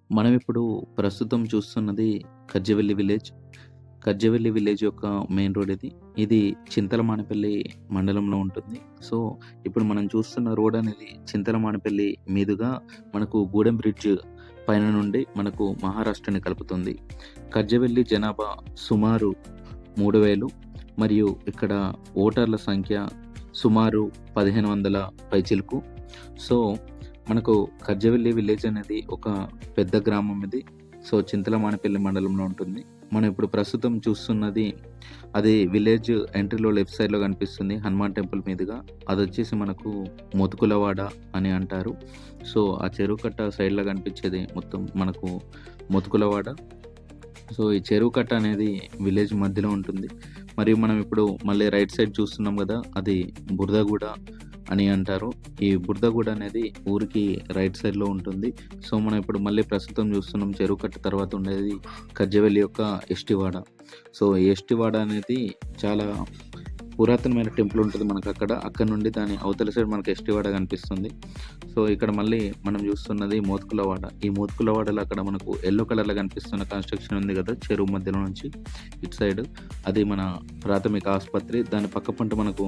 మనం ఇప్పుడు ప్రస్తుతం చూస్తున్నది కజ్జవెల్లి విలేజ్. కజ్జవెల్లి విలేజ్ యొక్క మెయిన్ రోడ్ ఇది. ఇది చింతలమానేపల్లి మండలంలో ఉంటుంది. సో, ఇప్పుడు మనం చూస్తున్న రోడ్ అనేది చింతలమానేపల్లి మీదుగా మనకు గూడెం బ్రిడ్జ్ పైన నుండి మనకు మహారాష్ట్రని కలుపుతుంది. కజ్జవెల్లి జనాభా సుమారు 3000 మరియు ఇక్కడ ఓటర్ల సంఖ్య సుమారు 1500 పైచిలుకు. సో, మనకు కజ్జవెల్లి విలేజ్ అనేది ఒక పెద్ద గ్రామం ఇది. సో, చింతలమానేపల్లి మండలంలో ఉంటుంది. మనం ఇప్పుడు ప్రస్తుతం చూస్తున్నది అది విలేజ్ ఎంట్రీలో లెఫ్ట్ సైడ్‌లో కనిపిస్తుంది హనుమాన్ టెంపుల్ మీదుగా. అదొచ్చేసి మనకు మోతుకులవాడ అని అంటారు. సో, ఆ చెరువు కట్ట సైడ్‌లో కనిపించేది మొత్తం మనకు మోతుకులవాడ. సో, ఈ చెరువు కట్ట అనేది విలేజ్ మధ్యలో ఉంటుంది. మరియు మనం ఇప్పుడు మళ్ళీ రైట్ సైడ్ చూస్తున్నాం గదా! అది బురదగూడ అని అంటారు. ఈ బురదగూడ అనేది ఊరికి రైట్ సైడ్‌లో ఉంటుంది. సో, మనం ఇప్పుడు మళ్ళీ ప్రస్తుతం చూస్తున్నాం చెరువు కట్ట తర్వాత ఉండేది కజ్జవెల్లి యొక్క ఎస్టీవాడ. సో, ఈ ఎస్టీవాడ అనేది చాలా పురాతనమైన టెంపుల్ ఉంటది మనకక్కడ. అక్కడ నుండి దాని అవతల సైడ్ మనకు ఎస్టీవాడ కనిపిస్తుంది. సో, ఇక్కడ మళ్ళీ మనం చూస్తున్నది మోత్కులవాడ. ఈ మోత్కులవాడలో అక్కడ మనకు యెల్లో కలర్‌లో కనిపిస్తున్న కన్‌స్ట్రక్షన్ ఉంది గదా! చెరువు మధ్యలో నుంచి ఇటు సైడ్. అది మన ప్రాథమిక ఆసుపత్రి. దాని పక్క పంట మనకు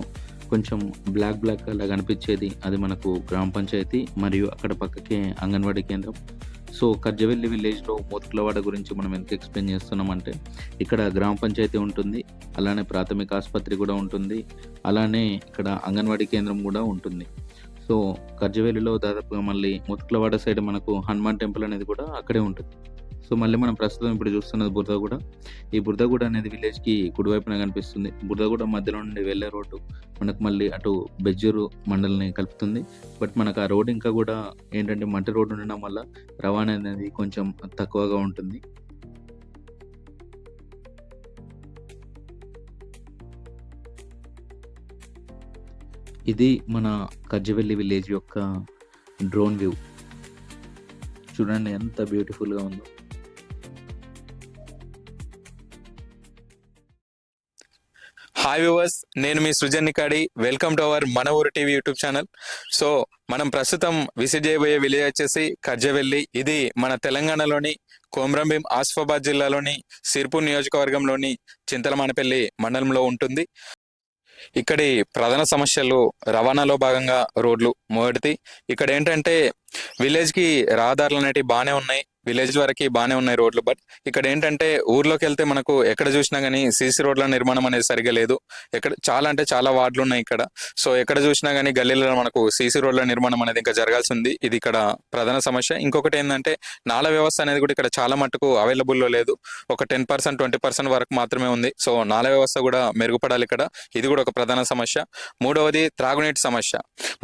కొంచెం బ్లాక్ అలా కనిపించేది అది మనకు గ్రామ పంచాయతీ మరియు అక్కడ పక్కకే అంగన్వాడీ కేంద్రం. సో, కజ్జవెల్లి విలేజ్‌లో మోత్కులవాడ గురించి మనం ఎందుకు ఎక్స్‌ప్లెయిన్ చేస్తున్నామంటే, ఇక్కడ గ్రామ పంచాయతీ ఉంటుంది. అలానే ప్రాథమిక ఆసుపత్రి గూడా ఉంటుంది. అలానే ఇక్కడ అంగన్వాడీ కేంద్రం గూడా ఉంటుంది. సో, కజ్జవెల్లిలో దాదాపుగా మళ్ళీ మోత్కులవాడ సైడ్ మనకు హనుమాన్ టెంపుల్ అనేది కూడా అక్కడే ఉంటుంది. సో, మళ్ళీ మనం ప్రస్తుతం ఇప్పుడు చూస్తున్నది బురదగూడ. ఈ బురదగూడ అనేది విలేజ్‌కి కుడివైపున కనిపిస్తుంది. బురదగూడ మధ్యలో నుండి వెళ్ళే రోడ్డు మనకు మళ్ళీ అటు బెజ్జూరు మండల్‌ని కలుపుతుంది. బట్ మనకు ఆ రోడ్ ఇంకా గూడా ఏంటంటే మట్టి రోడ్ ఉండడం వల్ల రవాణా అనేది కొంచెం తక్కువగా ఉంటుంది. ఇది మన కజ్జవెల్లి విలేజ్ యొక్క డ్రోన్ వ్యూ. చూడండి ఎంత బ్యూటిఫుల్‌గా ఉందో. హాయ్ వ్యూవర్స్, నేను మీ సృజన్ నికాడి. వెల్కమ్ టు అవర్ మన ఊరు టీవీ యూట్యూబ్ ఛానల్. సో మనం ప్రస్తుతం విజిట్ చేయబోయే విలేజ్ వచ్చేసి కజ్జవెల్లి. ఇది మన తెలంగాణలోని కొమ్రంభీం ఆసిఫాబాద్ జిల్లాలోని సిర్పూర్ నియోజకవర్గంలోని చింతలమానేపల్లి మండలంలో ఉంటుంది. ఇక్కడి ప్రధాన సమస్యలు రవాణాలో భాగంగా రోడ్లు మొదటిది. ఇక్కడ ఏంటంటే విలేజ్కి రహదారులు అనేటివి బాగానే ఉన్నాయి, విలేజ్ వరకు బాగానే ఉన్నాయి రోడ్లు. బట్ ఇక్కడ ఏంటంటే ఊర్లోకి వెళ్తే మనకు ఎక్కడ చూసినా కానీ సీసీ రోడ్ల నిర్మాణం అనేది సరిగా లేదు. ఎక్కడ చాలా అంటే చాలా వార్డులు ఉన్నాయి ఇక్కడ. సో ఎక్కడ చూసినా కానీ గల్లీలలో మనకు సీసీ రోడ్ల నిర్మాణం అనేది ఇంకా జరగాల్సి ఉంది. ఇది ఇక్కడ ప్రధాన సమస్య. ఇంకొకటి ఏంటంటే నాల వ్యవస్థ అనేది కూడా ఇక్కడ చాలా మట్టుకు అవైలబుల్లో లేదు. ఒక 10% 20% వరకు మాత్రమే ఉంది. సో నాల వ్యవస్థ కూడా మెరుగుపడాలి ఇక్కడ. ఇది కూడా ఒక ప్రధాన సమస్య. మూడవది త్రాగునీటి సమస్య.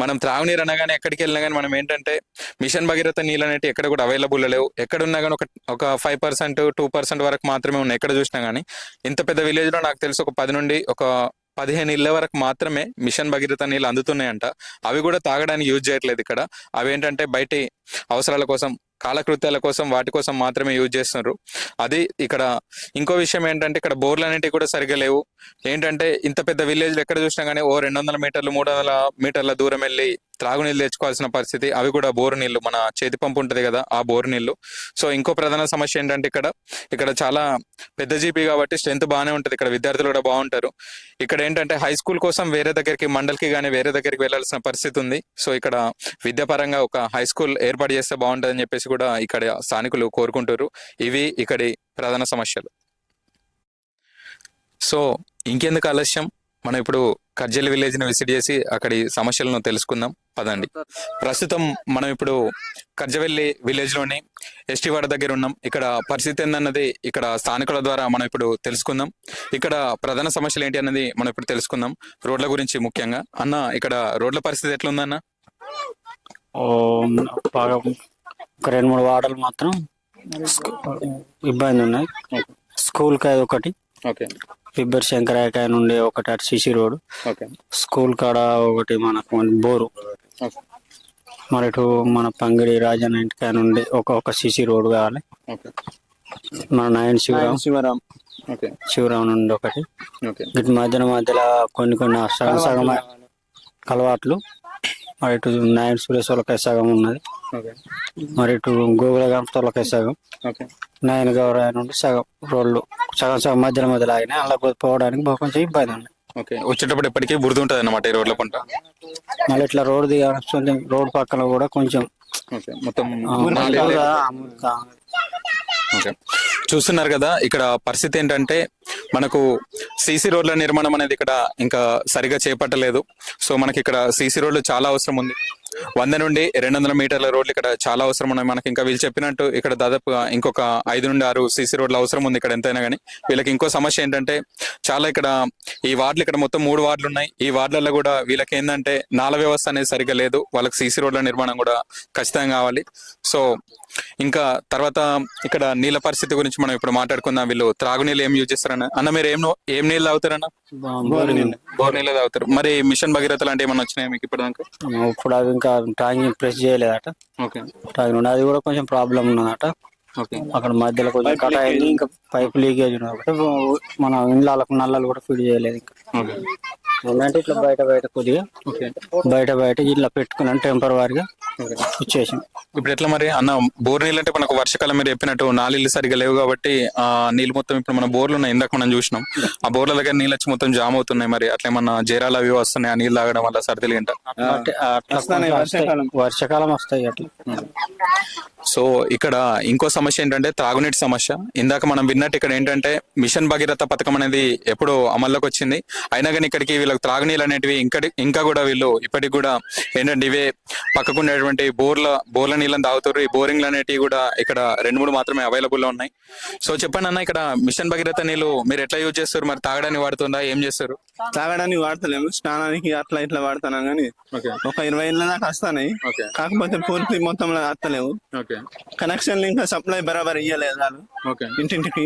మనం త్రాగునీరు అనగానే ఎక్కడికి వెళ్ళినా కానీ మనం ఏంటంటే మిషన్ భగీరథ నీళ్ళు అనేవి ఎక్కడ కూడా అవైలబుల్ లేవు. ఎక్కడున్నా కానీ ఒక 5% 2% వరకు మాత్రమే ఉన్నాయి ఎక్కడ చూసినా కానీ. ఇంత పెద్ద విలేజ్ లో నాకు తెలిసి ఒక 10 నుండి ఒక 15 ఇళ్ల వరకు మాత్రమే మిషన్ భగీరథ నీళ్ళు అందుతున్నాయంట. అవి కూడా తాగడానికి యూజ్ చేయట్లేదు ఇక్కడ. అవి ఏంటంటే బయటి అవసరాల కోసం, కాలకృత్యాల కోసం, వాటి కోసం మాత్రమే యూజ్ చేస్తున్నారు. అది ఇక్కడ. ఇంకో విషయం ఏంటంటే ఇక్కడ బోర్లు అనేటివి కూడా సరిగా లేవు. ఏంటంటే ఇంత పెద్ద విలేజ్లో ఎక్కడ చూసినా కానీ 200 మీటర్లు 300 మీటర్ల దూరం వెళ్ళి త్రాగునీళ్ళు తెచ్చుకోవాల్సిన పరిస్థితి. అవి కూడా బోరు నీళ్లు, మన చేతి పంపు ఉంటుంది కదా ఆ బోరు నీళ్లు. సో ఇంకో ప్రధాన సమస్య ఏంటంటే ఇక్కడ చాలా పెద్ద జీపీ కాబట్టి స్ట్రెంత్ బాగానే ఉంటుంది. ఇక్కడ విద్యార్థులు కూడా బాగుంటారు. ఇక్కడ ఏంటంటే హై స్కూల్ కోసం వేరే దగ్గరికి, మండల్కి కానీ వేరే దగ్గరికి వెళ్లాల్సిన పరిస్థితి ఉంది. సో ఇక్కడ విద్యాపరంగా ఒక హై స్కూల్ ఏర్పాటు చేస్తే బాగుంటుంది అని చెప్పేసి కూడా ఇక్కడ స్థానికులు కోరుకుంటారు. ఇవి ఇక్కడి ప్రధాన సమస్యలు. సో ఇంకెందుకు ఆలస్యం, మనం ఇప్పుడు కజ్జెల్లి విలేజ్ ని విజిట్ చేసి అక్కడి సమస్యలను తెలుసుకుందాం. పదండి. ప్రస్తుతం మనం ఇప్పుడు కజ్జవెల్లి విలేజ్ లోని ఎస్టీవాడ దగ్గర ఉన్నాం. ఇక్కడ పరిస్థితి ఏందన్నది ఇక్కడ స్థానికుల ద్వారా మనం ఇప్పుడు తెలుసుకుందాం. ఇక్కడ ప్రధాన సమస్యలు ఏంటి అన్నది మనం ఇప్పుడు తెలుసుకుందాం. రోడ్ల గురించి ముఖ్యంగా. అన్న, ఇక్కడ రోడ్ల పరిస్థితి ఎట్లుందన్న? బాగా ఒక 2-3 వార్డులు మాత్రం ఇబ్బంది ఉన్నాయి. స్కూల్ కాయ ఒకటి, పిబ్బర్ శంకరాయకాయ నుండి ఒకటి అటు సిసి రోడ్, స్కూల్ కాడ ఒకటి మనకు బోరు, మరి ఇటు మన పంగిడి రాజన్న ఇంటికాయ నుండి ఒక సిసి రోడ్ కావాలి. మన నాయన శివరాం నుండి ఒకటి. ఇటు మధ్యలో కొన్ని సగం సగం అలవాట్లు మరి ఇటు నాయన్ సురేష్ వాళ్ళకి సగం ఉన్నది, మరి ఇటు గోగుల గంపతోళ్ళకి సగం, నాయన గౌరవ నుండి సగం రోడ్లు సగం సగం మధ్యలో మధ్యలో ఆగినాయి. అలా పోవడానికి కొంచెం ఇబ్బంది ఉంది. వచ్చేటప్పుడు ఎప్పటికీ బురద ఉంటుంది అన్నమాట ఈ రోడ్ల పంట. మళ్ళీ ఇట్లా రోడ్ దిగాల్సి రోడ్ పక్కన కూడా కొంచెం మొత్తం చూస్తున్నారు కదా. ఇక్కడ పరిస్థితి ఏంటంటే మనకు సీసీ రోడ్ల నిర్మాణం అనేది ఇక్కడ ఇంకా సరిగా చేపట్టలేదు. సో మనకి ఇక్కడ సీసీ రోడ్లు చాలా అవసరం ఉంది. 100 నుండి 200 మీటర్ల రోడ్లు ఇక్కడ చాలా అవసరం ఉన్నాయి మనకి. ఇంకా వీళ్ళు చెప్పినట్టు ఇక్కడ దాదాపుగా ఇంకొక 5 నుండి 6 సీసీ రోడ్లు అవసరం ఉంది ఇక్కడ ఎంతైనా కానీ. వీళ్ళకి ఇంకో సమస్య ఏంటంటే చాలా ఇక్కడ ఈ వార్డులు ఇక్కడ మొత్తం 3 వార్డులు ఉన్నాయి. ఈ వార్డులలో కూడా వీళ్ళకి ఏంటంటే నాల వ్యవస్థ అనేది సరిగ్గా లేదు. వాళ్ళకి సీసీ రోడ్ల నిర్మాణం కూడా ఖచ్చితంగా కావాలి. సో ఇంకా తర్వాత ఇక్కడ నీళ్ళ పరిస్థితి గురించి మనం ఇప్పుడు మాట్లాడుకుందాం. వీళ్ళు త్రాగునీళ్ళు ఏం యూజ్ చేస్తారన్న? అన్న మీరు ఏం నీళ్ళు తాగుతారన్న? బోర్ నీళ్ళు తాగుతారు. మరి మిషన్ భగీరథ లాంటి ఏమన్నా వచ్చినాయి మీకు ఇప్పటిదాకా? ఇప్పుడు అది ఇంకా ట్యాంక్ ప్రెస్ చేయలేదట. ట్యాంక్ అది కూడా కొంచెం ప్రాబ్లం ఉన్నదట. అక్కడ మధ్యలో కొంచెం కట్ అయింది. ఇంకా పైప్ లీకేజ్ ఉన్నది. మన ఇండ్లకు నల్లలు కూడా ఫిట్ చేయలేదు. ఇంకా ఏంటంటే ఇట్లా బయట కొద్దిగా బయట ఇట్లా పెట్టుకున్నాను టెంపరీగా ఇచ్చేసాం. ఇప్పుడు ఎట్లా మరి అన్న? బోర్ నీళ్ళు అంటే మనకు వర్షాకాలం మీరు చెప్పినట్టు నాలీళ్ళు సరిగా లేవు కాబట్టి ఆ నీళ్ళు మొత్తం ఇప్పుడు మన బోర్లు ఉన్నాయి, ఇందాక మనం చూసినాం. ఆ బోర్ల దగ్గర నీళ్ళు వచ్చి మొత్తం జామ్ అవుతున్నాయి. మరి అట్లా ఏమన్నా జేరాలు అవి వస్తున్నాయి ఆ నీళ్ళు తాగడం వల్ల సర్దిలు గంట? వర్షాకాలం వస్తాయి అట్లా. సో ఇక్కడ ఇంకో సమస్య ఏంటంటే త్రాగునీటి సమస్య. ఇందాక మనం విన్నట్టు ఇక్కడ ఏంటంటే మిషన్ భగీరథ పథకం అనేది ఎప్పుడు అమల్లోకి వచ్చింది. అయినా కానీ ఇక్కడికి వీళ్ళకి త్రాగునీళ్ళు అనేటివి ఇంకా కూడా వీళ్ళు ఇప్పటికి కూడా ఏంటంటే ఇవే పక్కకు ఉండేటువంటి బోర్ల నీళ్ళని తాగుతారు. ఈ బోరింగ్లు అనేటివి కూడా ఇక్కడ 2-3 మాత్రమే అవైలబుల్ లో ఉన్నాయి. సో చెప్పండి అన్న, ఇక్కడ మిషన్ భగీరథ నీళ్ళు మీరు ఎట్లా యూజ్ చేస్తారు? మరి తాగడానికి వాడుతుందా? ఏం చేస్తారు? తాగడానికి వాడతలేము, స్నానానికి అట్లా ఇట్లా వాడుతున్నాం కానీ ఒక 20 ఏళ్ళ దాకా వస్తాయి. కాకపోతే పూర్తి మొత్తంలో వస్తలేవు. కనెక్షన్ ఇంకా సప్లై బరాబర్ ఇయ్యలేదు వాళ్ళు ఇంటింటికి.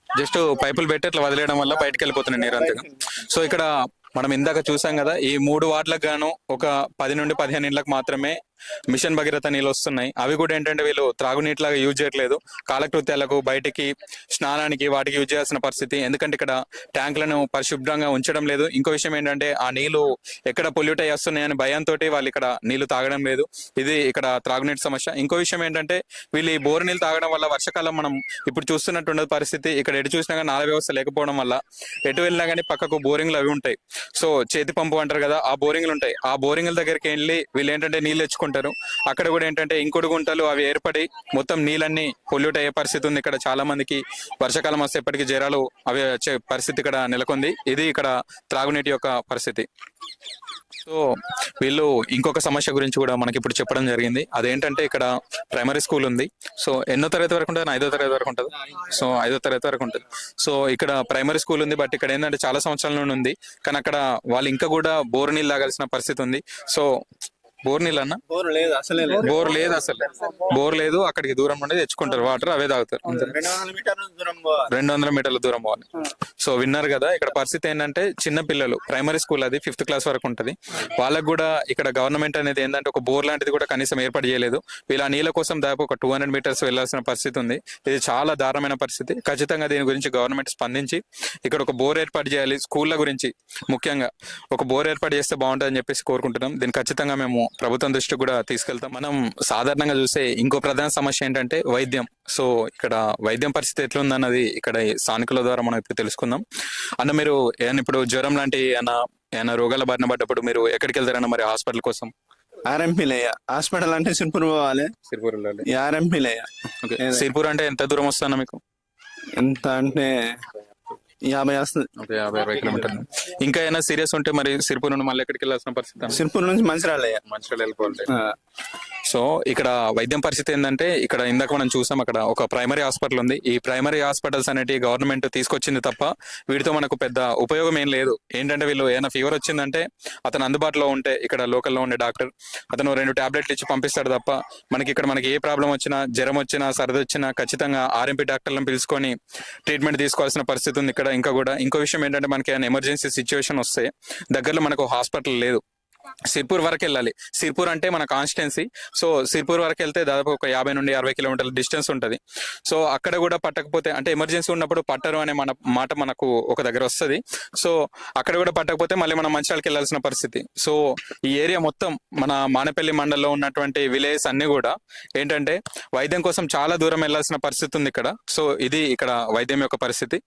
జస్ట్ పైపులు పెట్టి అట్లా వదిలేయడం వల్ల బయటకు వెళ్ళిపోతున్నాయి నీరు అంతగా. సో ఇక్కడ మనం ఇందాక చూసాం కదా, ఈ 3 వార్డులకు గాను ఒక 10 నుండి 15 ఇండ్లకు మాత్రమే మిషన్ భగీరథ నీళ్ళు వస్తున్నాయి. అవి కూడా ఏంటంటే వీళ్ళు త్రాగునీటిలాగా యూజ్ చేయట్లేదు. కాలకృత్యాలకు, బయటికి, స్నానానికి వాటికి యూజ్ చేయాల్సిన పరిస్థితి. ఎందుకంటే ఇక్కడ ట్యాంకులను పరిశుభ్రంగా ఉంచడం లేదు. ఇంకో విషయం ఏంటంటే ఆ నీళ్లు ఎక్కడ పొల్యూట్ అయ్యి వస్తున్నాయని భయంతో వాళ్ళు ఇక్కడ నీళ్లు తాగడం లేదు. ఇది ఇక్కడ త్రాగునీటి సమస్య. ఇంకో విషయం ఏంటంటే వీళ్ళు ఈ బోరు నీళ్ళు తాగడం వల్ల వర్షాకాలం మనం ఇప్పుడు చూస్తున్నట్టు పరిస్థితి. ఇక్కడ ఎటు చూసినా కానీ నాల వ్యవస్థ లేకపోవడం వల్ల ఎటు వెళ్ళినా కానీ పక్కకు బోరింగ్లు అవి ఉంటాయి. సో చేతి పంపు అంటారు కదా, ఆ బోరింగ్లు ఉంటాయి. ఆ బోరింగ్ల దగ్గరికి వెళ్ళి వీళ్ళు ఏంటంటే నీళ్ళు తెచ్చుకుంటారు. అక్కడ కూడా ఏంటంటే ఇంకుడు గుంటలు అవి ఏర్పడి మొత్తం నీళ్ళన్నీ పొల్యూట్ అయ్యే పరిస్థితి ఉంది. ఇక్కడ చాలా మందికి వర్షాకాలం వస్తే ఎప్పటికీ జ్వరాలు అవి వచ్చే పరిస్థితి ఇక్కడ నెలకొంది. ఇది ఇక్కడ త్రాగునీటి యొక్క పరిస్థితి. సో వీళ్ళు ఇంకొక సమస్య గురించి కూడా మనకి ఇప్పుడు చెప్పడం జరిగింది. అదేంటంటే ఇక్కడ ప్రైమరీ స్కూల్ ఉంది. సో ఎన్నో తరగతి వరకు ఉంటుంది? 5వ తరగతి వరకు ఉంటుంది. సో 5వ తరగతి వరకు ఉంటుంది. సో ఇక్కడ ప్రైమరీ స్కూల్ ఉంది. బట్ ఇక్కడ ఏంటంటే చాలా సంవత్సరాల నుండి ఉంది. కానీ అక్కడ వాళ్ళు ఇంకా కూడా బోరు నీళ్ళు తాగాల్సిన పరిస్థితి ఉంది. సో బోర్ నీళ్ళు అన్న? బోర్ లేదు అసలు. బోర్ లేదు. అక్కడికి దూరం నుండి తెచ్చుకుంటారు వాటర్, అవే తాగుతారు. 200 మీటర్ల దూరం పోవాలి. సో విన్నారు కదా, ఇక్కడ పరిస్థితి ఏంటంటే చిన్న పిల్లలు, ప్రైమరీ స్కూల్ అది 5th క్లాస్ వరకు ఉంటది. వాళ్ళకు కూడా ఇక్కడ గవర్నమెంట్ అనేది ఏంటంటే ఒక బోర్ లాంటిది కూడా కనీసం ఏర్పాటు చేయలేదు. వీళ్ళ నీళ్ళ కోసం దాదాపు ఒక 200 మీటర్స్ వెళ్లాల్సిన పరిస్థితి ఉంది. ఇది చాలా దారుణమైన పరిస్థితి. ఖచ్చితంగా దీని గురించి గవర్నమెంట్ స్పందించి ఇక్కడ ఒక బోర్ ఏర్పాటు చేయాలి. స్కూళ్ళ గురించి ముఖ్యంగా ఒక బోర్ ఏర్పాటు చేస్తే బాగుంటుందని చెప్పేసి కోరుకుంటున్నాం. దీన్ని ఖచ్చితంగా మేము ప్రభుత్వం దృష్టి కూడా తీసుకెళ్తాం. మనం సాధారణంగా చూసే ఇంకో ప్రధాన సమస్య ఏంటంటే వైద్యం. సో ఇక్కడ వైద్యం పరిస్థితి ఎట్లుందన్నది ఇక్కడ స్థానికుల ద్వారా మనం ఇప్పుడు తెలుసుకుందాం. అన్న, మీరు ఏమన్నా ఇప్పుడు జ్వరం లాంటి ఏమైనా రోగాల బారిన పడ్డప్పుడు మీరు ఎక్కడికి వెళ్తారన్న మరి హాస్పిటల్ కోసం? ఆర్ఎంపీలయ్య హాస్పిటల్ అంటే సిర్పూర్ పోవాలి. ఆర్ఎంపీలయ్య. సిర్పూర్ అంటే ఎంత దూరం వస్తుందన్న మీకు? ఎంత అంటే 50 వస్తుంది. 50-60 కిలోమీటర్లు. ఇంకా ఏమైనా సీరియస్ ఉంటే మరి సిర్పూర్ నుండి మళ్ళీ ఎక్కడికి వెళ్ళాల్సిన పరిస్థితి? సిర్పూర్ నుంచి మంచిర్యాల వెళ్ళిపోవాలి. సో ఇక్కడ వైద్యం పరిస్థితి ఏంటంటే ఇక్కడ ఇందాక మనం చూసాం, అక్కడ ఒక ప్రైమరీ హాస్పిటల్ ఉంది. ఈ ప్రైమరీ హాస్పిటల్స్ అనేటివి గవర్నమెంట్ తీసుకొచ్చింది తప్ప వీటితో మనకు పెద్ద ఉపయోగం ఏం లేదు. ఏంటంటే వీళ్ళు ఏమైనా ఫీవర్ వచ్చిందంటే అతను అందుబాటులో ఉంటే ఇక్కడ లోకల్లో ఉండే డాక్టర్ అతను 2 టాబ్లెట్లు ఇచ్చి పంపిస్తాడు తప్ప మనకి ఏ ప్రాబ్లం వచ్చినా, జ్వరం వచ్చినా, సర్ది వచ్చినా ఖచ్చితంగా ఆర్ఎంపీ డాక్టర్లను పిలుచుకొని ట్రీట్మెంట్ తీసుకోవాల్సిన పరిస్థితి ఉంది ఇక్కడ. ఇంకో విషయం ఏంటంటే మనకి ఏమైనా ఎమర్జెన్సీ సిచ్యువేషన్ వస్తే దగ్గరలో మనకు హాస్పిటల్ లేదు. సిర్పూర్ వరకు వెళ్ళాలి. సిర్పూర్ అంటే మన కాన్స్టిట్యున్సీ. సో సిర్పూర్ వరకు వెళ్తే దాదాపు ఒక 50 నుండి 60 కిలోమీటర్ల డిస్టెన్స్ ఉంటుంది. సో అక్కడ కూడా పట్టకపోతే అంటే ఎమర్జెన్సీ ఉన్నప్పుడు పట్టరు అనే మాట మనకు ఒక దగ్గర వస్తుంది. సో అక్కడ కూడా పట్టకపోతే మళ్ళీ మనం మంచిర్యాలకి వెళ్ళాల్సిన పరిస్థితి. సో ఈ ఏరియా మొత్తం మన మానేపల్లి మండలంలో ఉన్నటువంటి విలేజెస్ అన్ని కూడా ఏంటంటే వైద్యం కోసం చాలా దూరం వెళ్ళాల్సిన పరిస్థితి ఉంది ఇక్కడ. సో ఇది ఇక్కడ వైద్యం యొక్క పరిస్థితి.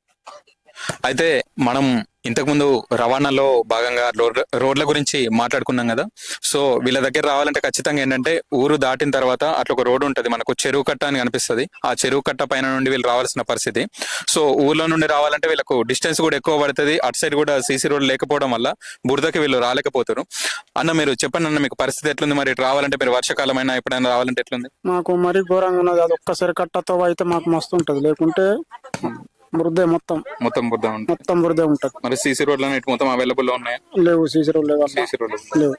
అయితే మనం ఇంతకుముందు రవాణాలో భాగంగా రోడ్ల గురించి మాట్లాడుకున్నాం కదా. సో వీళ్ళ దగ్గర రావాలంటే ఖచ్చితంగా ఏంటంటే ఊరు దాటిన తర్వాత అట్లా ఒక రోడ్డు ఉంటుంది మనకు, చెరువు కట్ట అని కనిపిస్తుంది. ఆ చెరువు కట్ట పైన నుండి వీళ్ళు రావాల్సిన పరిస్థితి. సో ఊర్లో నుండి రావాలంటే వీళ్ళకు డిస్టెన్స్ కూడా ఎక్కువ పడుతుంది. అటు సైడ్ కూడా సీసీ రోడ్ లేకపోవడం వల్ల బురదకి వీళ్ళు రాలేకపోతారు. అన్న మీరు చెప్పండి అన్న, మీకు పరిస్థితి ఎట్లుంది మరి? ఇటు రావాలంటే మీరు వర్షాకాలం అయినా ఎప్పుడైనా రావాలంటే ఎట్లుంది? మాకు మరీ ఘోరంగా ఉన్నది. అది ఒక్కసారి కట్టతో అయితే మాకు మస్తు ఉంటది, లేకుంటే బురదే మొత్తం బురద ఉంటుంది. మొత్తం బురదే ఉంటది. మరి సీసీ రోడ్లు అనేవి మొత్తం అవైలబుల్ లో ఉన్నాయా? లేవు, సీసీ రోడ్ లేవు. సీసీ రోడ్లు లేవు,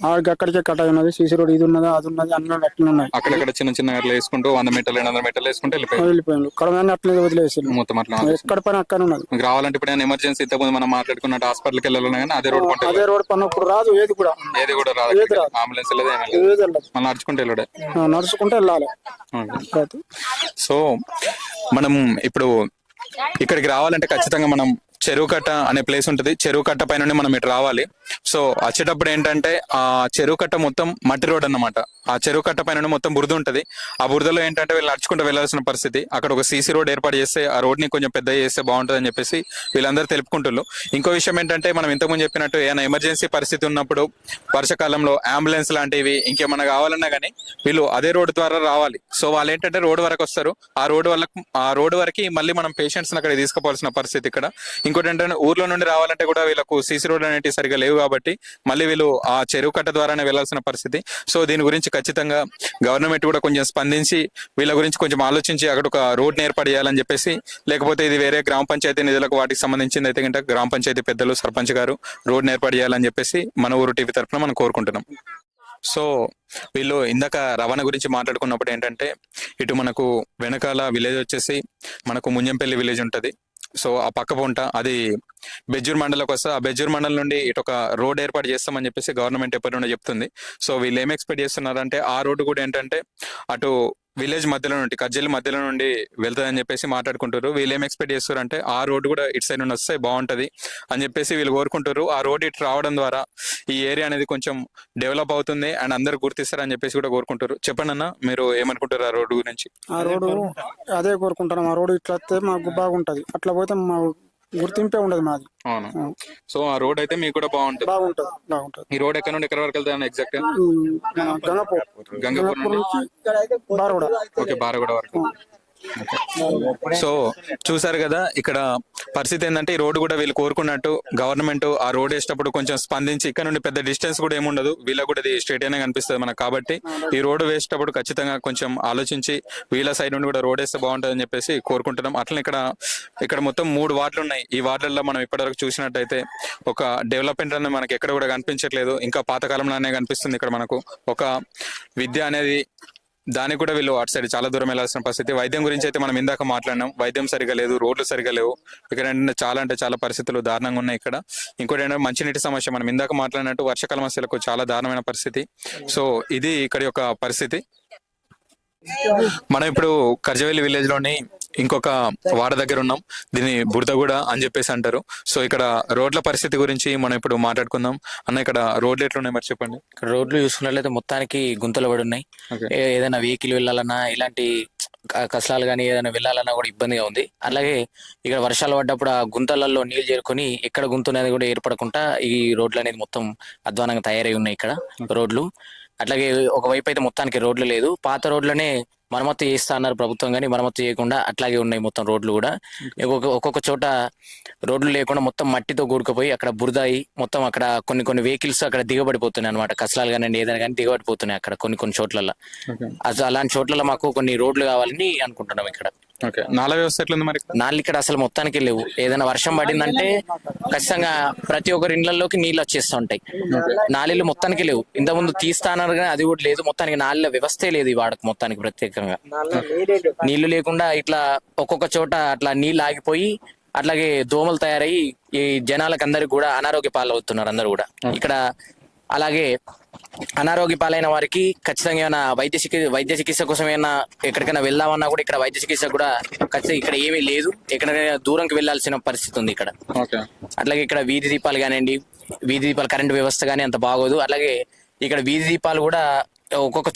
ఆడికి అక్కడికే కట్ట ఉన్నది. సీసీ రోడ్ ఇది ఉన్నది, అది ఉన్నది, అన్ని అట్లా ఉన్నాయి. అక్కడక్కడ చిన్న చిన్న అట్లా వేసుకుంటూ 100 మీటర్లు 200 మీటర్లు వేసుకుంటే వెళ్ళిపోయాను. కడమైన అట్లనే వదిలేసి మొత్తం అట్లా ఎక్కడ పని అక్కడ ఉన్నది. మీకు రావాలంటే ఇప్పుడు ఎమర్జెన్సీ ఇంతకుముందు మనం మాట్లాడుకున్నట్టు హాస్పిటల్కి వెళ్ళాలన్నా కానీ అదే రోడ్ పన్నప్పుడు రాదు. ఏది కూడా రాదు, అంబులెన్స్ మళ్ళీ నడుచుకుంటే వెళ్ళడే, నడుచుకుంటే వెళ్ళాలి. సో మనం ఇప్పుడు ఇక్కడికి రావాలంటే ఖచ్చితంగా మనం చెరువు కట్ట అనే ప్లేస్ ఉంటుంది. చెరువు కట్ట పై నుండి మనం ఇటు రావాలి. సో వచ్చేటప్పుడు ఏంటంటే ఆ చెరువు కట్ట మొత్తం మట్టి రోడ్ అన్నమాట. ఆ చెరువు కట్ట పై నుండి మొత్తం బురద ఉంటుంది. ఆ బురదలో ఏంటంటే వీళ్ళు నడుచుకుంటూ వెళ్ళాల్సిన పరిస్థితి. అక్కడ ఒక సీసీ రోడ్ ఏర్పాటు చేస్తే ఆ రోడ్ ని కొంచెం పెద్ద చేస్తే బాగుంటుంది అని చెప్పేసి వీళ్ళందరూ తెలుపుకుంటున్నారు. ఇంకో విషయం ఏంటంటే మనం ఇంతకుముందు చెప్పినట్టు ఏమైనా ఎమర్జెన్సీ పరిస్థితి ఉన్నప్పుడు వర్షాకాలంలో అంబులెన్స్ లాంటివి ఇంకేమన్నా కావాలన్నా కానీ వీళ్ళు అదే రోడ్డు ద్వారా రావాలి. సో వాళ్ళు ఏంటంటే రోడ్డు వరకు వస్తారు. ఆ రోడ్డు వరకు మళ్ళీ మనం పేషెంట్స్ అక్కడ తీసుకుపోవాల్సిన పరిస్థితి ఇక్కడ. ఇంకోటి ఏంటంటే ఊర్లో నుండి రావాలంటే కూడా వీళ్ళకు సీసీ రోడ్ అనేవి సరిగా లేవు కాబట్టి మళ్ళీ వీళ్ళు ఆ చెరువు కట్ట ద్వారానే వెళ్లాల్సిన పరిస్థితి. సో దీని గురించి ఖచ్చితంగా గవర్నమెంట్ కూడా కొంచెం స్పందించి వీళ్ళ గురించి కొంచెం ఆలోచించి అక్కడ ఒక రోడ్ని ఏర్పాటు చేయాలని చెప్పేసి, లేకపోతే ఇది వేరే గ్రామ పంచాయతీ నిధులకు వాటికి సంబంధించింది అయితే కనుక గ్రామ పంచాయతీ పెద్దలు సర్పంచ్ గారు రోడ్ని ఏర్పాటు చేయాలని చెప్పేసి మన ఊరు టీవీ తరఫున మనం కోరుకుంటున్నాం. సో వీళ్ళు ఇందాక రవాణా గురించి మాట్లాడుకున్నప్పుడు ఏంటంటే ఇటు మనకు వెనకాల విలేజ్ వచ్చేసి మనకు ముంజంపల్లి విలేజ్ ఉంటుంది. సో ఆ పక్క పొంట అది బెజ్జూర్ మండలంకి వస్తే ఆ బెజ్జూర్ మండలం నుండి ఇటు ఒక రోడ్ ఏర్పాటు చేస్తామని చెప్పేసి గవర్నమెంట్ ఎప్పటి నుండి చెప్తుంది. సో వీళ్ళు ఏం ఎక్స్పెక్ట్ చేస్తున్నారంటే ఆ రోడ్డు కూడా ఏంటంటే అటు విలేజ్ మధ్యలో నుండి కజ్జలి మధ్యలో నుండి వెళ్తుందని చెప్పేసి మాట్లాడుకుంటారు. వీళ్ళు ఏం ఎక్స్పెక్ట్ చేస్తారంటే ఆ రోడ్డు కూడా ఇటు సైడ్ నుండి వస్తే బాగుంటది అని చెప్పేసి వీళ్ళు కోరుకుంటారు. ఆ రోడ్ ఇటు రావడం ద్వారా ఈ ఏరియా అనేది కొంచెం డెవలప్ అవుతుంది అండ్ అందరు గుర్తిస్తారని చెప్పేసి కూడా కోరుకుంటారు. చెప్పండి అన్న, మీరు ఏమనుకుంటారు ఆ రోడ్డు గురించి? ఆ రోడ్డు అదే కోరుకుంటాం. ఆ రోడ్డు ఇట్లా వస్తే మాకు బాగుంటది, అట్లా పోతే మా గుర్తింపే ఉండదు మాది. అవును. సో ఆ రోడ్ అయితే మీకు కూడా బాగుంటది. ఈ రోడ్ ఎక్కడ నుండి ఎక్కడ వరకు వెళ్తాను ఎగ్జాక్ట్? గంగాపూర్ నుంచి బారగూడ వరకు. సో చూసారు కదా ఇక్కడ పరిస్థితి ఏంటంటే ఈ రోడ్డు కూడా వీళ్ళు కోరుకున్నట్టు గవర్నమెంట్ ఆ రోడ్ వేసేటప్పుడు కొంచెం స్పందించి ఇక్కడ నుండి పెద్ద డిస్టెన్స్ కూడా ఏముండదు, వీళ్ళకి కూడా ఇది స్ట్రేట్ అయినా కనిపిస్తుంది మనకు. కాబట్టి ఈ రోడ్డు వేసేటప్పుడు ఖచ్చితంగా కొంచెం ఆలోచించి వీళ్ళ సైడ్ నుండి కూడా రోడ్ వేస్తే బాగుంటుంది అని చెప్పేసి కోరుకుంటున్నాం. అట్లనే ఇక్కడ మొత్తం 3 వార్డులు ఉన్నాయి. ఈ వార్డులలో మనం ఇప్పటివరకు చూసినట్టయితే ఒక డెవలప్మెంట్ అనేది మనకి ఎక్కడ కూడా కనిపించట్లేదు. ఇంకా పాతకాలంలోనే కనిపిస్తుంది. ఇక్కడ మనకు ఒక విద్య అనేది దానికి కూడా వీళ్ళు అటు సైడ్ చాలా దూరం వెళ్లాల్సిన పరిస్థితి. వైద్యం గురించి అయితే మనం ఇందాక మాట్లాడినాం, వైద్యం సరిగా లేదు, రోడ్లు సరిగా లేవు. ఇక్కడ అంటే చాలా పరిస్థితులు దారుణంగా ఉన్నాయి ఇక్కడ. ఇంకోటి ఏంటంటే మంచినీటి సమస్య, మనం ఇందాక మాట్లాడినట్టు వర్షాకాల సమస్యలకు చాలా దారుణమైన పరిస్థితి. సో ఇది ఇక్కడ యొక్క పరిస్థితి. మనం ఇప్పుడు కర్జవెల్లి విలేజ్ లోని ఇంకొక వాడ దగ్గర ఉన్నాం. దీన్ని బురదగూడ అని చెప్పేసి అంటారు. సో ఇక్కడ రోడ్ల పరిస్థితి గురించి మనం ఇప్పుడు మాట్లాడుకుందాం. అన్న ఇక్కడ రోడ్లు ఎట్లున్నాయి మరి చెప్పండి. ఇక్కడ రోడ్లు చూసుకున్నట్లయితే మొత్తానికి గుంతలు పడి ఉన్నాయి. ఏదైనా వెహికల్ వెళ్ళాలన్నా ఇలాంటి కష్టాలు కానీ ఏదైనా వెళ్ళాలన్నా కూడా ఇబ్బందిగా ఉంది. అలాగే ఇక్కడ వర్షాలు పడ్డప్పుడు ఆ గుంతలలో నీళ్లు చేరుకొని ఎక్కడ గుంత అనేది కూడా ఏర్పడకుండా ఈ రోడ్లు అనేది మొత్తం అధ్వానంగా తయారై ఉన్నాయి ఇక్కడ రోడ్లు. అట్లాగే ఒకవైపు అయితే మొత్తానికి రోడ్లు లేదు, పాత రోడ్లనే మరమ్మతు చేస్తా అన్నారు ప్రభుత్వం, కానీ మరమ్మతు చేయకుండా అట్లాగే ఉన్నాయి మొత్తం రోడ్లు కూడా. ఒక్కొక్క చోట రోడ్లు లేకుండా మొత్తం మట్టితో కూడుకుపోయి అక్కడ బురదాయి మొత్తం అక్కడ కొన్ని వెహికల్స్ అక్కడ దిగబడిపోతున్నాయి అనమాట. కసలాలు కానీ ఏదైనా కానీ దిగబడిపోతున్నాయి అక్కడ కొన్ని చోట్లలో. అలాంటి చోట్లలో మాకు కొన్ని రోడ్లు కావాలని అనుకుంటున్నాం ఇక్కడ. నాలా వ్యవస్థ ఎట్లుంది మరి? నాళ్ళు ఇక్కడ అసలు మొత్తానికి లేవు. ఏదైనా వర్షం పడిందంటే ఖచ్చితంగా ప్రతి ఒక్కరి ఇళ్లలోకి నీళ్ళు వచ్చేస్తూ ఉంటాయి. నాళీలు మొత్తానికి లేవు. ఇంతకుముందు తీస్తానన్నారు కానీ అది కూడా లేదు. మొత్తానికి నాళీల వ్యవస్థే లేదు ఈ వాడకు మొత్తానికి. ప్రత్యేకంగా నీళ్లు లేకుండా ఇట్లా ఒక్కొక్క చోట అట్లా నీళ్ళు ఆగిపోయి అట్లాగే దోమలు తయారయ్యి ఈ జనాలకు అందరికి కూడా అనారోగ్య పాలవుతున్నారు అందరు కూడా. ఇక్కడ అలాగే అనారోగ్య పాలైన వారికి ఖచ్చితంగా ఏమైనా వైద్య చికిత్స కోసం ఏమైనా ఎక్కడికైనా వెళ్దామన్నా కూడా ఇక్కడ వైద్య చికిత్స కూడా ఖచ్చితంగా ఇక్కడ ఏమీ లేదు, ఎక్కడికైనా దూరంకి వెళ్లాల్సిన పరిస్థితి ఉంది ఇక్కడ. అట్లాగే ఇక్కడ వీధి దీపాలు కానివ్వండి, వీధి దీపాల కరెంటు వ్యవస్థ కానీ అంత బాగోదు. అలాగే ఇక్కడ వీధి దీపాలు కూడా ఒక్కొక్క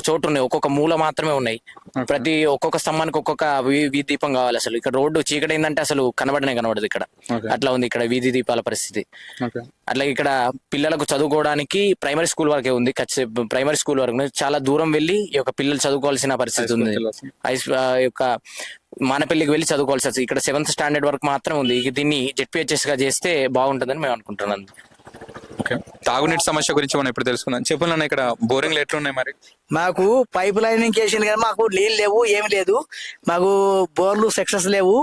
చోటు ఉన్నాయి, ఒక్కొక్క మూల మాత్రమే ఉన్నాయి. ప్రతి ఒక్కొక్క స్తంభానికి ఒక్కొక్క వీధి దీపం కావాలి. అసలు ఇక్కడ రోడ్డు చీకటి ఏంటంటే అసలు కనబడదు ఇక్కడ. అట్లా ఉంది ఇక్కడ వీధి దీపాల పరిస్థితి. అట్లాగే ఇక్కడ పిల్లలకు చదువుకోవడానికి ప్రైమరీ స్కూల్ వరకే ఉంది, ప్రైమరీ స్కూల్ వరకు చాలా దూరం వెళ్ళి ఈ యొక్క పిల్లలు చదువుకోవాల్సిన పరిస్థితి ఉంది. యొక్క మానపల్లికి వెళ్ళి చదువుకోవాల్సి వస్తుంది. ఇక్కడ 7th స్టాండర్డ్ వరకు మాత్రమే ఉంది. దీన్ని జెడ్పీహెచ్ఎస్ గా చేస్తే బాగుంటుందని మేము అనుకుంటున్నాం. తాగునీటి సమస్య గురించి మనం ఇప్పుడు తెలుసుకుందాం. చెప్పాలన్నా ఇక్కడ బోరింగ్లు ఎట్లున్నాయి మరి? మాకు పైప్ లైనింగ్ చేసింది కానీ మాకు నీళ్ళు లేవు, ఏమి లేదు. మాకు బోర్లు సెక్షన్స్ లేవు,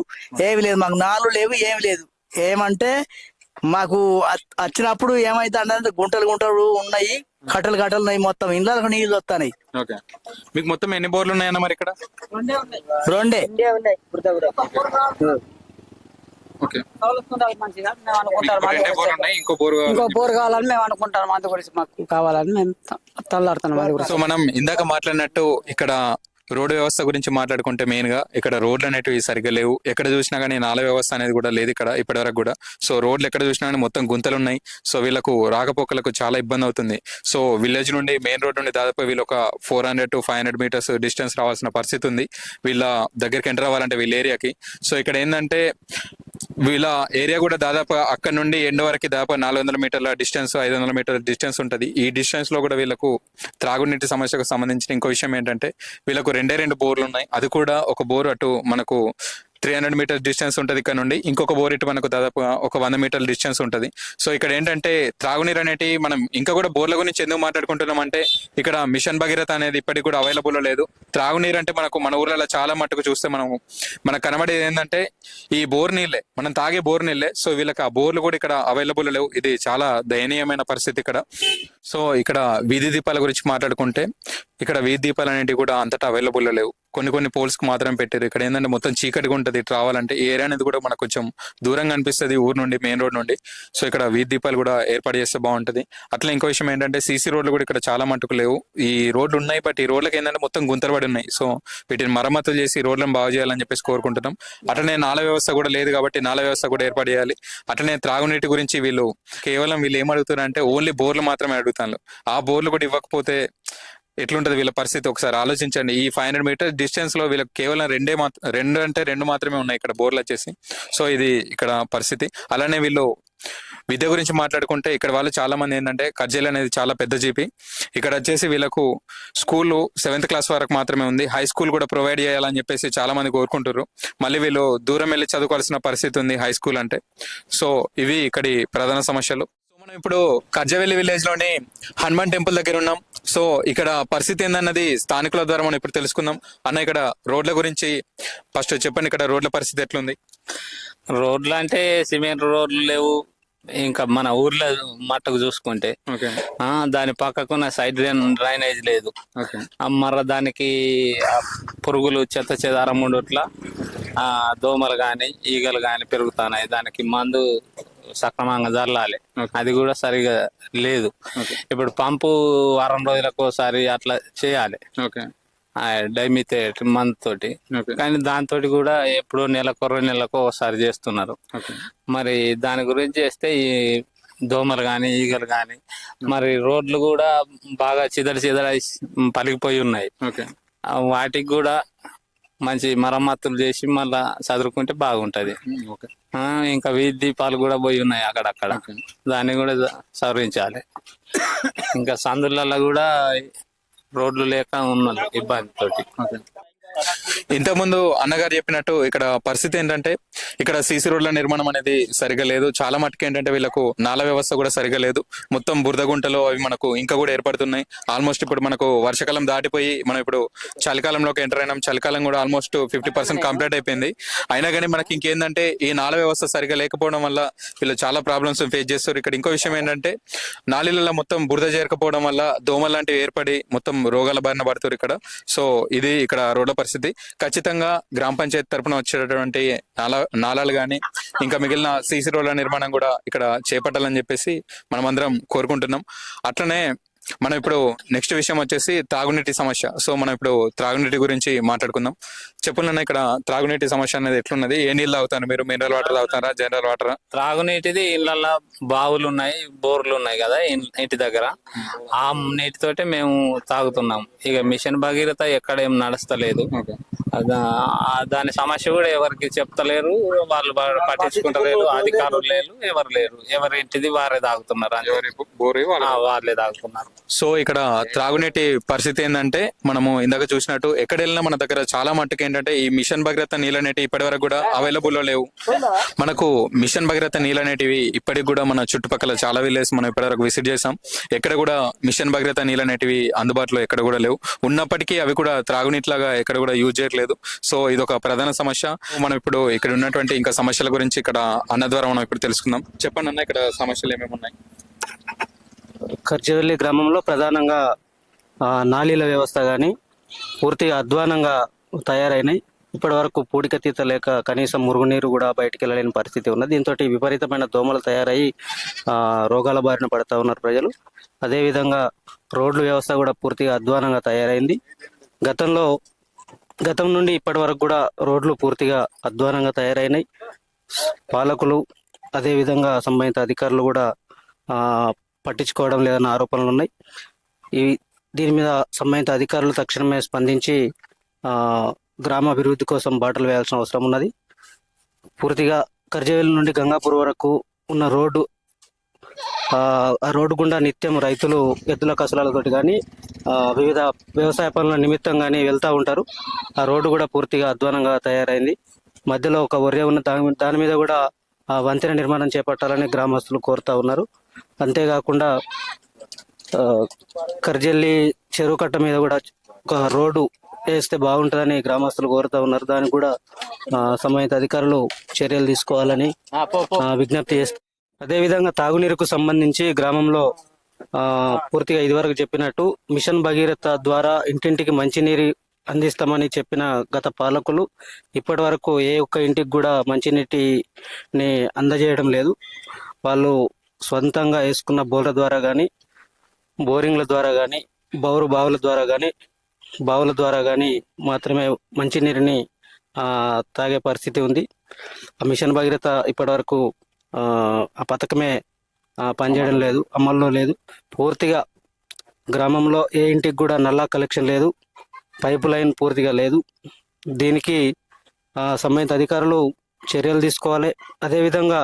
ఏమి లేదు. మాకు నాలు లేవు, ఏమి లేదు. ఏమంటే మాకు వచ్చినప్పుడు ఏమైతే అంటే గుంటలు ఉన్నాయి, కట్టలు ఉన్నాయి, మొత్తం ఇండ్లకు నీళ్ళు వస్తాయి. మీకు మొత్తం ఎన్ని బోర్లు ఉన్నాయన్న మరి ఇక్కడ? రెండే. ఇంకో బోర్ కావాలని మేము అనుకుంటాం, అందు గురించి మాకు కావాలని మేము తల్లాడుతున్నాం. సో మనం ఇందాక మాట్లాడినట్టు ఇక్కడ రోడ్డు వ్యవస్థ గురించి మాట్లాడుకుంటే మెయిన్ గా ఇక్కడ రోడ్లు అనేటివి సరిగ్గా లేవు. ఎక్కడ చూసినా కానీ నాల వ్యవస్థ అనేది కూడా లేదు ఇక్కడ ఇప్పటి వరకు కూడా. సో రోడ్లు ఎక్కడ చూసినా కానీ మొత్తం గుంతలు ఉన్నాయి. సో వీళ్ళకు రాకపోకలకు చాలా ఇబ్బంది అవుతుంది. సో విలేజ్ నుండి మెయిన్ రోడ్ నుండి దాదాపు వీళ్ళు ఒక 400 to 500 meters డిస్టెన్స్ రావాల్సిన పరిస్థితి ఉంది వీళ్ళ దగ్గరికి ఎంటర్ అవ్వాలంటే వీళ్ళ ఏరియాకి. సో ఇక్కడ ఏంటంటే వీళ్ళ ఏరియా కూడా దాదాపు అక్కడ నుండి ఎండ్ వరకు దాదాపు 400 మీటర్ల డిస్టెన్స్, 500 మీటర్ల డిస్టెన్స్ ఉంటుంది. ఈ డిస్టెన్స్ లో కూడా వీళ్ళకు త్రాగునీటి సమస్యకు సంబంధించిన ఇంకో విషయం ఏంటంటే వీళ్ళకు 2 బోర్లు ఉన్నాయి. అది కూడా ఒక బోర్ అటు మనకు 300 meters డిస్టెన్స్ ఉంటుంది ఇక్కడ నుండి, ఇంకొక బోర్ ఇటు మనకు దాదాపు ఒక 100 meter డిస్టెన్స్ ఉంటుంది. సో ఇక్కడ ఏంటంటే త్రాగునీరు అనేటి మనం ఇంకా కూడా బోర్ల గురించి ఎందుకు మాట్లాడుకుంటున్నాం అంటే ఇక్కడ మిషన్ భగీరథ అనేది ఇప్పటికి కూడా అవైలబుల్ లేదు. త్రాగునీరు అంటే మన ఊర్లలో చాలా మట్టుకు చూస్తే మనకు కనబడేది ఏంటంటే ఈ బోర్ నీళ్ళే, మనం తాగే బోర్ నీళ్ళే. సో వీళ్ళకి ఆ బోర్లు కూడా ఇక్కడ అవైలబుల్ లేవు. ఇది చాలా దయనీయమైన పరిస్థితి ఇక్కడ. సో ఇక్కడ వీధి దీపాల గురించి మాట్లాడుకుంటే ఇక్కడ వీధి దీపాలు అనేటివి కూడా అంతటా అవైలబుల్ లేవు. కొన్ని పోల్స్ కు మాత్రం పెట్టారు. ఇక్కడ ఏంటంటే మొత్తం చీకటిగా ఉంటుంది రావాలంటే. ఈ ఏరియా అనేది కూడా మనకు కొంచెం దూరంగా అనిపిస్తుంది ఊరు నుండి, మెయిన్ రోడ్ నుండి. సో ఇక్కడ వీధి దీపాలు కూడా ఏర్పాటు చేస్తే బాగుంటది. అట్లా ఇంకో విషయం ఏంటంటే సీసీ రోడ్లు కూడా ఇక్కడ చాలా మట్టుకు లేవు. ఈ రోడ్లు ఉన్నాయి బట్ ఈ రోడ్లకి ఏంటంటే మొత్తం గుంతలు పడి ఉన్నాయి. సో వీటిని మరమ్మతులు చేసి రోడ్లను బాగు చేయాలని చెప్పేసి కోరుకుంటున్నాం. అట్లనే నాల వ్యవస్థ కూడా లేదు కాబట్టి నాల వ్యవస్థ కూడా ఏర్పాటు చేయాలి. అట్లనే త్రాగునీటి గురించి వీళ్ళు ఏమడుగుతారు అంటే ఓన్లీ బోర్లు మాత్రమే అడుగుతాను. ఆ బోర్లు కూడా ఇవ్వకపోతే ఎట్లుంటది వీళ్ళ పరిస్థితి ఒకసారి ఆలోచించండి. ఈ 500 meters డిస్టెన్స్ లో వీళ్ళకి కేవలం రెండు మాత్రమే ఉన్నాయి ఇక్కడ బోర్లు వచ్చేసి. సో ఇది ఇక్కడ పరిస్థితి. అలానే వీళ్ళు విద్య గురించి మాట్లాడుకుంటే ఇక్కడ వాళ్ళు చాలా మంది ఏంటంటే కర్జేలు అనేది చాలా పెద్ద జీపీ. ఇక్కడ వచ్చేసి వీళ్ళకు స్కూల్ 7th class వరకు మాత్రమే ఉంది. హై స్కూల్ కూడా ప్రొవైడ్ చేయాలని చెప్పేసి చాలా మంది కోరుకుంటారు. మళ్ళీ వీళ్ళు దూరం వెళ్ళి చదువుకోవాల్సిన పరిస్థితి ఉంది హై స్కూల్ అంటే. సో ఇవి ఇక్కడి ప్రధాన సమస్యలు. మనం ఇప్పుడు కర్జవెల్లి విలేజ్ లోని హనుమాన్ టెంపుల్ దగ్గర ఉన్నాం. సో ఇక్కడ పరిస్థితి ఏందన్నది స్థానికుల ద్వారా మనం ఇప్పుడు తెలుసుకుందాం. అన్న ఇక్కడ రోడ్ల గురించి ఫస్ట్ చెప్పండి, ఇక్కడ రోడ్ల పరిస్థితి ఎట్లుంది? రోడ్లు అంటే సిమెంట్ రోడ్లు లేవు. ఇంకా మన ఊర్లో మట్టుకు చూసుకుంటే దాని పక్కకున్న సైడ్ డ్రైనేజ్ లేదు. మర్ర దానికి పురుగులు చెత్త చెదారం ఉండట్లా దోమలు గాని ఈగలు గాని పెరుగుతున్నాయి. దానికి మందు సక్రమంగా జల్లాలి, అది కూడా సరిగా లేదు. ఇప్పుడు పంపు వారం రోజులకు ఒకసారి అట్లా చేయాలి డైమిథేట్ మంత్ తోటి. కానీ దాంతో కూడా ఎప్పుడో నెలకు 2 నెలలకు ఒకసారి చేస్తున్నారు. మరి దాని గురించి చేస్తే ఈ దోమలు గాని ఈగలు గాని, మరి రోడ్లు కూడా బాగా చిదర పలిగిపోయి ఉన్నాయి. వాటికి కూడా మంచి మరమ్మతులు చేసి మళ్ళా చదువుకుంటే బాగుంటది. ఇంకా వీధి దీపాలు కూడా పోయి ఉన్నాయి అక్కడక్కడ, దాన్ని కూడా సవరించాలి. ఇంకా సందులలో కూడా రోడ్లు లేక ఉన్నది ఇబ్బంది తోటి. ఇంతకుముందు అన్నగారు చెప్పినట్టు ఇక్కడ పరిస్థితి ఏంటంటే ఇక్కడ సీసీ రోడ్ల నిర్మాణం అనేది సరిగా లేదు. చాలా మటుకు ఏంటంటే వీళ్ళకు నాల వ్యవస్థ కూడా సరిగా లేదు. మొత్తం బురద గుంటలు అవి మనకు ఇంకా కూడా ఏర్పడుతున్నాయి. ఆల్మోస్ట్ ఇప్పుడు మనకు వర్షాకాలం దాటిపోయి మనం ఇప్పుడు చలికాలంలోకి ఎంటర్ అయినాం. చలికాలం కూడా ఆల్మోస్ట్ 50% కంప్లీట్ అయిపోయింది. అయినా కానీ మనకి ఇంకేందంటే ఈ నాల వ్యవస్థ సరిగా లేకపోవడం వల్ల వీళ్ళు చాలా ప్రాబ్లమ్స్ ఫేస్ చేస్తారు. ఇక్కడ ఇంకో విషయం ఏంటంటే నాలీలలో మొత్తం బురద చేరకపోవడం వల్ల దోమలు లాంటివి ఏర్పడి మొత్తం రోగాల బారిన పడుతారు ఇక్కడ. సో ఇది ఇక్కడ రోడ్ల పరిస్థితి. ఖచ్చితంగా గ్రామ పంచాయతీ తరపున వచ్చేటటువంటి నాలాలు కానీ ఇంకా మిగిలిన సీసీ రోడ్ల నిర్మాణం కూడా ఇక్కడ చేపట్టాలని చెప్పేసి మనమందరం కోరుకుంటున్నాం. అట్లనే మనం ఇప్పుడు నెక్స్ట్ విషయం వచ్చేసి త్రాగునీటి సమస్య. సో మనం ఇప్పుడు త్రాగునీటి గురించి మాట్లాడుకుందాం. చెప్పులన్నా ఇక్కడ త్రాగునీటి సమస్య అనేది ఎట్లున్నది? ఏ నీళ్ళు తాగుతారు మీరు? మినరల్ వాటర్ తాగుతారా, జనరల్ వాటరా? త్రాగునీటిది ఇళ్ళల్లో బావులు ఉన్నాయి, బోర్లు ఉన్నాయి కదా ఇంటి దగ్గర, ఆ నీటితోటే మేము తాగుతున్నాం. ఇక మిషన్ భగీరథ ఎక్కడ ఏం నడుస్తలేదు. దాని సమస్య కూడా ఎవరికి చెప్తలేరు, వాళ్ళు పట్టించుకుంటలేరు, అధికారులు లేరు, ఎవరు లేరు. ఎవరింటిది వారే తాగుతున్నారు, వాళ్ళే తాగుతున్నారు. సో ఇక్కడ త్రాగునీటి పరిస్థితి ఏంటంటే మనము ఇందాక చూసినట్టు ఎక్కడ వెళ్ళినా మన దగ్గర చాలా మట్టుకు ఏంటంటే ఈ మిషన్ భగీరథ నీళ్ళు అనేటివి ఇప్పటి వరకు కూడా అవైలబుల్ లో లేవు. మనకు మిషన్ భగీరథ నీళ్ళు అనేటివి ఇప్పటికి కూడా మన చుట్టుపక్కల చాలా విలేజ్ మనం ఇప్పటి వరకు విజిట్ చేసాం. ఎక్కడ కూడా మిషన్ భగీరథ నీళ్ళు అనేటివి అందుబాటులో ఎక్కడ కూడా లేవు. ఉన్నప్పటికీ అవి కూడా త్రాగునీటిలాగా ఎక్కడ కూడా యూజ్ చేయట్లేదు. సో ఇది ఒక ప్రధాన సమస్య. మనం ఇప్పుడు ఇక్కడ ఉన్నటువంటి ఇంకా సమస్యల గురించి ఇక్కడ అన్న ద్వారా మనం ఇప్పుడు తెలుసుకుందాం. చెప్పండి అన్న, ఇక్కడ సమస్యలు ఏమేమి ఉన్నాయి? ఖర్జవెల్లి గ్రామంలో ప్రధానంగా నాలీల వ్యవస్థ కానీ పూర్తిగా అధ్వానంగా తయారైనాయి. ఇప్పటి వరకు పూడికతీత లేక కనీసం మురుగునీరు కూడా బయటికి వెళ్ళలేని పరిస్థితి ఉన్నది. దీంతో విపరీతమైన దోమలు తయారయ్యి రోగాల బారిన పడుతూ ఉన్నారు ప్రజలు. అదేవిధంగా రోడ్ల వ్యవస్థ కూడా పూర్తిగా అధ్వానంగా తయారైంది. గతం నుండి ఇప్పటి వరకు కూడా రోడ్లు పూర్తిగా అధ్వానంగా తయారైనాయి. పాలకులు అదేవిధంగా సంబంధిత అధికారులు కూడా పట్టించుకోవడం లేదన్న ఆరోపణలు ఉన్నాయి. దీని మీద సంబంధిత అధికారులు తక్షణమే స్పందించి గ్రామాభివృద్ధి కోసం బాటలు వేయాల్సిన అవసరం ఉన్నది. పూర్తిగా ఖర్జవెల్లి నుండి గంగాపూర్ వరకు ఉన్న రోడ్డు, ఆ రోడ్డు గుండా నిత్యం రైతులు ఎద్దుల కసలాలతోటి కానీ వివిధ వ్యవసాయ పనుల నిమిత్తం కానీ వెళ్తూ ఉంటారు. ఆ రోడ్డు కూడా పూర్తిగా అధ్వానంగా తయారైంది. మధ్యలో ఒక ఒర్రె ఉన్న దాని మీద కూడా వంతెన నిర్మాణం చేపట్టాలని గ్రామస్తులు కోరుతా ఉన్నారు. అంతేకాకుండా ఖర్జవెల్లి చెరువు కట్ట మీద కూడా ఒక రోడ్డు వేస్తే బాగుంటుందని గ్రామస్తులు కోరుతా ఉన్నారు. దానికి కూడా సంబంధిత అధికారులు చర్యలు తీసుకోవాలని విజ్ఞప్తి చేస్తారు. అదేవిధంగా తాగునీరుకు సంబంధించి గ్రామంలో పూర్తిగా ఇదివరకు చెప్పినట్టు మిషన్ భగీరథ ద్వారా ఇంటింటికి మంచినీరు అందిస్తామని చెప్పిన గత పాలకులు ఇప్పటి వరకు ఏ ఒక్క ఇంటికి కూడా మంచినీటిని అందజేయడం లేదు. వాళ్ళు సొంతంగా వేసుకున్న బోర్ల ద్వారా కానీ, బోరింగ్ల ద్వారా కానీ, బావుల ద్వారా కానీ మాత్రమే మంచినీరుని తాగే పరిస్థితి ఉంది. ఆ మిషన్ భగీరథ ఇప్పటి వరకు ఆ పథకమే పనిచేయడం లేదు, అమల్లో లేదు. పూర్తిగా గ్రామంలో ఏ ఇంటికి కూడా నల్లా కలెక్షన్ లేదు, పైపు లైన్ పూర్తిగా లేదు. దీనికి సంబంధిత అధికారులు చర్యలు తీసుకోవాలి. అదేవిధంగా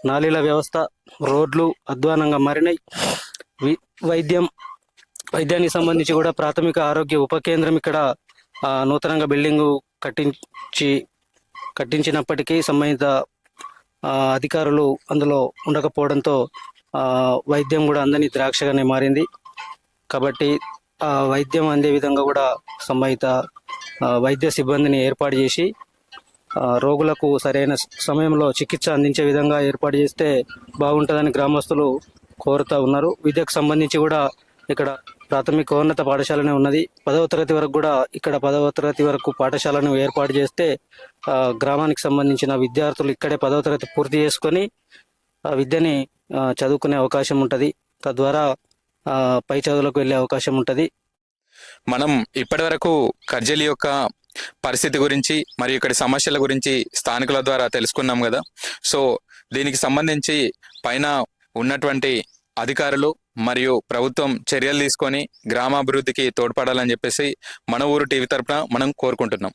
నాలీల వ్యవస్థ, రోడ్లు అధ్వానంగా మారినాయి. వైద్యానికి సంబంధించి కూడా ప్రాథమిక ఆరోగ్య ఉప కేంద్రం ఇక్కడ నూతనంగా బిల్డింగు కట్టించినప్పటికీ సంబంధిత అధికారులు అందులో ఉండకపోవడంతో వైద్యం కూడా అందని ద్రాక్షగానే మారింది. కాబట్టి వైద్యం అందే విధంగా కూడా సంబంధిత వైద్య సిబ్బందిని ఏర్పాటు చేసి రోగులకు సరైన సమయంలో చికిత్స అందించే విధంగా ఏర్పాటు చేస్తే బాగుంటుందని గ్రామస్తులు కోరుతూ ఉన్నారు. విద్యకు సంబంధించి కూడా ఇక్కడ ప్రాథమికోన్నత పాఠశాలనే ఉన్నది. 10వ తరగతి వరకు కూడా ఇక్కడ 10వ తరగతి వరకు పాఠశాలను ఏర్పాటు చేస్తే గ్రామానికి సంబంధించిన విద్యార్థులు ఇక్కడే 10వ తరగతి పూర్తి చేసుకొని విద్యని చదువుకునే అవకాశం ఉంటుంది. తద్వారా పై చదువులకు వెళ్ళే అవకాశం ఉంటుంది. మనం ఇప్పటి వరకు ఖర్జవెల్లి యొక్క పరిస్థితి గురించి మరియు ఇక్కడ సమస్యల గురించి స్థానికుల ద్వారా తెలుసుకున్నాం కదా. సో దీనికి సంబంధించి పైన ఉన్నటువంటి అధికారులు మరియు ప్రభుత్వం చర్యలు తీసుకొని గ్రామాభివృద్ధికి తోడ్పడాలని చెప్పేసి మన ఊరు టీవీ తరపున మనం కోరుకుంటున్నాం.